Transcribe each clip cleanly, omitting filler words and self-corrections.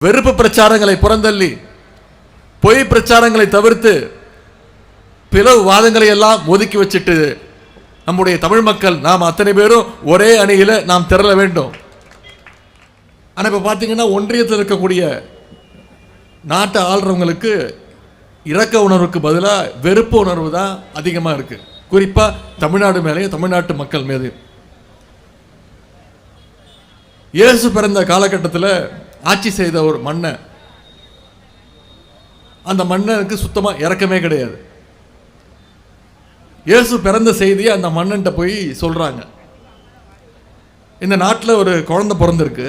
வெறுப்பு பிரச்சாரங்களை புறந்தள்ளி பொய் பிரச்சாரங்களை தவிர்த்து பிளவு வாதங்களை எல்லாம் ஒதுக்கி வச்சுட்டு நம்முடைய தமிழ் மக்கள் நாம் அத்தனை பேரும் ஒரே அணியில் நாம் திரள வேண்டும். ஆனால் இப்போ பார்த்தீங்கன்னா ஒன்றியத்தில் இருக்கக்கூடிய நாட்டை ஆள்றவங்களுக்கு இரக்க உணர்வுக்கு பதிலாக வெறுப்பு உணர்வு தான் அதிகமாக இருக்குது. குறிப்பாக தமிழ்நாடு மேலேயும் தமிழ்நாட்டு மக்கள் மீது. இயேசு பிறந்த காலகட்டத்தில் ஆட்சி செய்த ஒரு மன்னன், அந்த மன்னனுக்கு சுத்தமாக இரக்கமே கிடையாது. இயேசு பிறந்த செய்தியை அந்த மன்னன்ட்ட போய் சொல்கிறாங்க. இந்த நாட்டில் ஒரு குழந்தை பிறந்திருக்கு,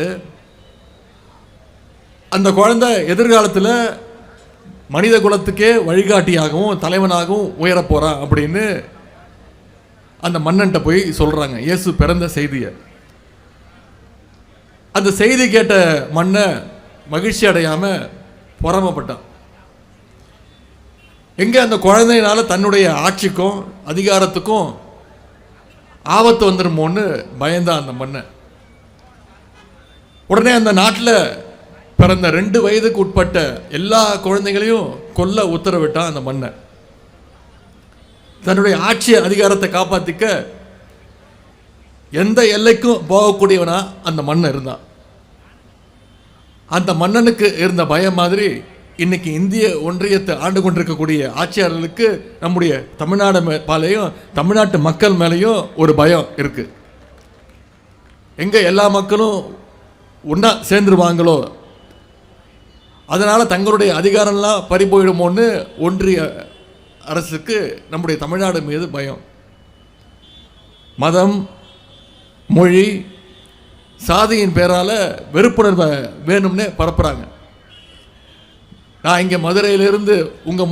அந்த குழந்தை எதிர்காலத்தில் மனித குலத்துக்கே வழிகாட்டியாகவும் தலைவனாகவும் உயரப் போகிறான் அப்படின்னு அந்த மன்னன்ட்ட போய் சொல்கிறாங்க இயேசு பிறந்த செய்தியை. அந்த செய்தி கேட்ட மன்னன் மகிழ்ச்சி அடையாமல் பொறாமைப்பட்டான். எங்கே அந்த குழந்தையினால தன்னுடைய ஆட்சிக்கும் அதிகாரத்துக்கும் ஆபத்து வந்துடுமோன்னு பயந்தான் அந்த மன்னன். உடனே அந்த நாட்டில் பிறந்த 2 வயதுக்கு உட்பட்ட எல்லா குழந்தைகளையும் கொல்ல உத்தரவிட்டான் அந்த மன்னன். தன்னுடைய ஆட்சி அதிகாரத்தை காப்பாற்றிக்க எந்த எல்லைக்கும் போகக்கூடியவனா அந்த மன்னன் இருந்தான். அந்த மன்னனுக்கு இருந்த பயம் மாதிரி இன்னைக்கு இந்திய ஒன்றியத்தை ஆண்டு கொண்டிருக்கக்கூடிய ஆட்சியாளர்களுக்கு நம்முடைய தமிழ்நாடு மேலேயும் தமிழ்நாட்டு மக்கள் மேலேயும் ஒரு பயம் இருக்கு. எங்க எல்லா மக்களும் ஒன்றா சேர்ந்துருவாங்களோ, அதனால தங்களுடைய அதிகாரம்லாம் பறி போயிடுமோன்னு ஒன்றிய அரசுக்கு நம்முடைய தமிழ்நாடு மீது பயம். மதம், மொழி, சாதியின் பேரால் வெறுப்புணர்வை வேணும்னே பரப்புகிறாங்க. நான் இங்கே மதுரையிலிருந்து உங்கள்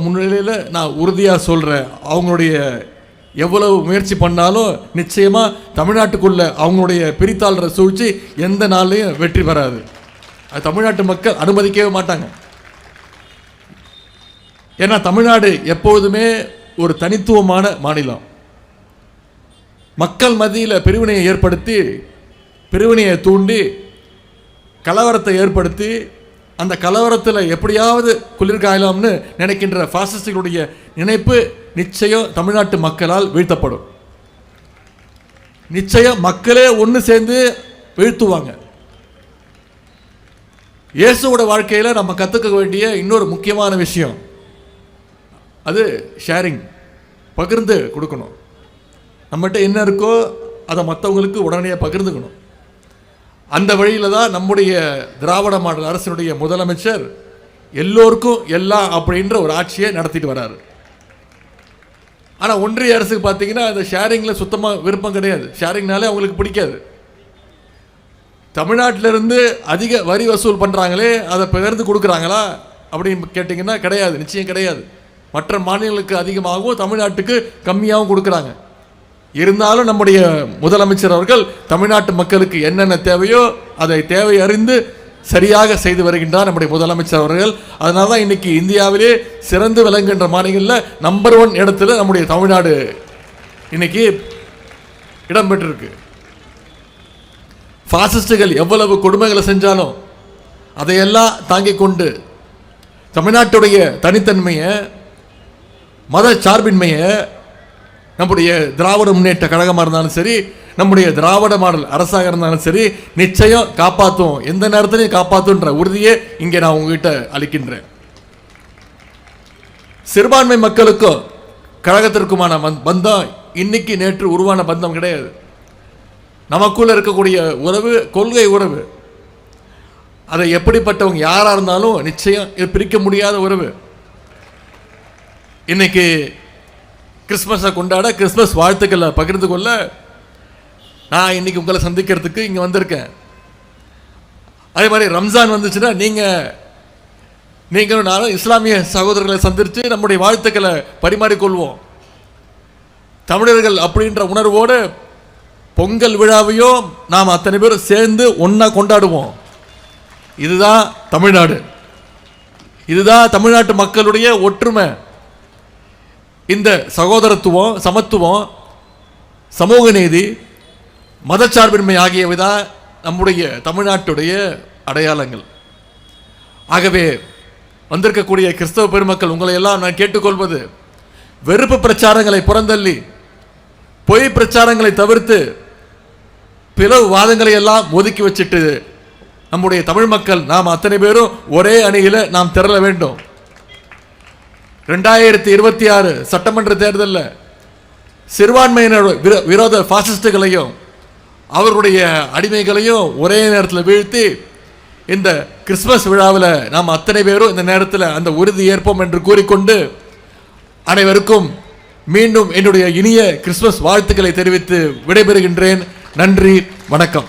முன்னிலையில் நான் உறுதியாக சொல்கிறேன், அவங்களுடைய எவ்வளவு முயற்சி பண்ணாலும் நிச்சயமாக தமிழ்நாட்டுக்குள்ளே அவங்களுடைய பிரித்தாள்ற சூழ்ச்சி எந்த நாள்லையும் வெற்றி பெறாது. அது தமிழ்நாட்டு மக்கள் அனுமதிக்கவே மாட்டாங்க. ஏன்னா தமிழ்நாடு எப்போதுமே ஒரு தனித்துவமான மாநிலம். மக்கள் மத்தியில் பிரிவினையை ஏற்படுத்தி, பிரிவினையை தூண்டி, கலவரத்தை ஏற்படுத்தி, அந்த கலவரத்தில் எப்படியாவது குளிர்காயலாம்னு நினைக்கின்ற பாசிஸ்டுகளுடைய நினைப்பு நிச்சயம் தமிழ்நாட்டு மக்களால் வீழ்த்தப்படும். நிச்சயம் மக்களே ஒன்று சேர்ந்து வீழ்த்துவாங்க. இயேசுவோட வாழ்க்கையில் நம்ம கற்றுக்க வேண்டிய இன்னொரு முக்கியமான விஷயம் அது ஷேரிங், பகிர்ந்து கொடுக்கணும். நம்மகிட்ட என்ன இருக்கோ அதை மற்றவங்களுக்கு உடனே பகிர்ந்துக்கணும். அந்த வழியில் தான் நம்முடைய திராவிட மாடல் அரசினுடைய முதலமைச்சர் எல்லோருக்கும் எல்லாம் அப்படின்ற ஒரு ஆட்சியை நடத்திட்டு வராரு. ஆனால் ஒன்றிய அரசுக்கு பார்த்தீங்கன்னா அந்த ஷேரிங்கில் சுத்தமாக விருப்பம் கிடையாது. ஷேரிங்னாலே அவங்களுக்கு பிடிக்காது. தமிழ்நாட்டிலிருந்து அதிக வரி வசூல் பண்ணுறாங்களே, அதை பகிர்ந்து கொடுக்குறாங்களா அப்படின்னு கேட்டிங்கன்னா கிடையாது, நிச்சயம் கிடையாது. மற்ற மாநிலங்களுக்கு அதிகமாகவும் தமிழ்நாட்டுக்கு கம்மியாகவும் கொடுக்குறாங்க. இருந்தாலும் நம்முடைய முதலமைச்சர் அவர்கள் தமிழ்நாட்டு மக்களுக்கு என்னென்ன தேவையோ அதை தேவை அறிந்து சரியாக செய்து வருகின்றார் நம்முடைய முதலமைச்சர் அவர்கள். அதனால தான் இன்னைக்கு இந்தியாவிலே சிறந்து விளங்குகின்ற மாநிலங்களில் நம்பர் 1 இடத்துல நம்முடைய தமிழ்நாடு இன்னைக்கு இடம்பெற்றிருக்கு. பாசிஸ்டுகள் எவ்வளவு கொடுமைகளை செஞ்சாலும் அதையெல்லாம் தாங்கிக் கொண்டு தமிழ்நாட்டுடைய தனித்தன்மையை, மத சார்பின்மையை நம்முடைய திராவிட முன்னேற்ற கழகமாக இருந்தாலும் சரி, நம்முடைய திராவிட மாடல் அரசாக இருந்தாலும் சரி, நிச்சயம் காப்பாற்றும், எந்த நேரத்திலையும் காப்பாற்றுன்ற உறுதியை இங்கே நான் உங்ககிட்ட அளிக்கின்றேன். சிறுபான்மை மக்களுக்கும் கழகத்திற்குமான பந்தம் இன்னைக்கு நேற்று உருவான பந்தம் கிடையாது. நமக்குள்ள இருக்கக்கூடிய உறவு கொள்கை உறவு. அதை எப்படிப்பட்டவங்க யாராக இருந்தாலும் நிச்சயம் பிரிக்க முடியாத உறவு. இன்னைக்கு கிறிஸ்மஸை கொண்டாட, கிறிஸ்மஸ் வாழ்த்துக்களை பகிர்ந்து கொள்ள நான் இன்னைக்கு உங்களை சந்திக்கிறதுக்கு இங்கே வந்திருக்கேன். அதே மாதிரி ரம்ஜான் வந்துச்சுன்னா நீங்களும் நானும் இஸ்லாமிய சகோதரர்களை சந்தித்து நம்முடைய வாழ்த்துக்களை பரிமாறிக்கொள்வோம். தமிழர்கள் அப்படின்ற உணர்வோடு பொங்கல் விழாவையும் நாம் அத்தனை பேரும் சேர்ந்து ஒன்றா கொண்டாடுவோம். இதுதான் தமிழ்நாடு. இதுதான் தமிழ்நாட்டு மக்களுடைய ஒற்றுமை. இந்த சகோதரத்துவம், சமத்துவம், சமூக நீதி, மதச்சார்பின்மை ஆகியவை தான் நம்முடைய தமிழ்நாட்டுடைய அடையாளங்கள். ஆகவே வந்திருக்கக்கூடிய கிறிஸ்தவ பெருமக்கள் உங்களை எல்லாம் நான் கேட்டுக்கொள்வது, வெறுப்பு பிரச்சாரங்களை புறந்தள்ளி பொய் பிரச்சாரங்களை தவிர்த்து பிளவு வாதங்களை எல்லாம் ஒதுக்கி வச்சுட்டு நம்முடைய தமிழ் மக்கள் நாம் அத்தனை பேரும் ஒரே அணியில் நாம் திரள வேண்டும். 2026 சட்டமன்ற தேர்தலில் சிறுபான்மையினர் விரோத பாசிஸ்டுகளையும் அவர்களுடைய அடிமைகளையும் ஒரே நேரத்தில் வீழ்த்தி இந்த கிறிஸ்துமஸ் விழாவில் நாம் அத்தனை பேரும் இந்த நேரத்தில் அந்த உறுதி ஏற்போம் என்று கூறிக்கொண்டு அனைவருக்கும் மீண்டும் என்னுடைய இனிய கிறிஸ்துமஸ் வாழ்த்துக்களை தெரிவித்து விடைபெறுகின்றேன். நன்றி, வணக்கம்.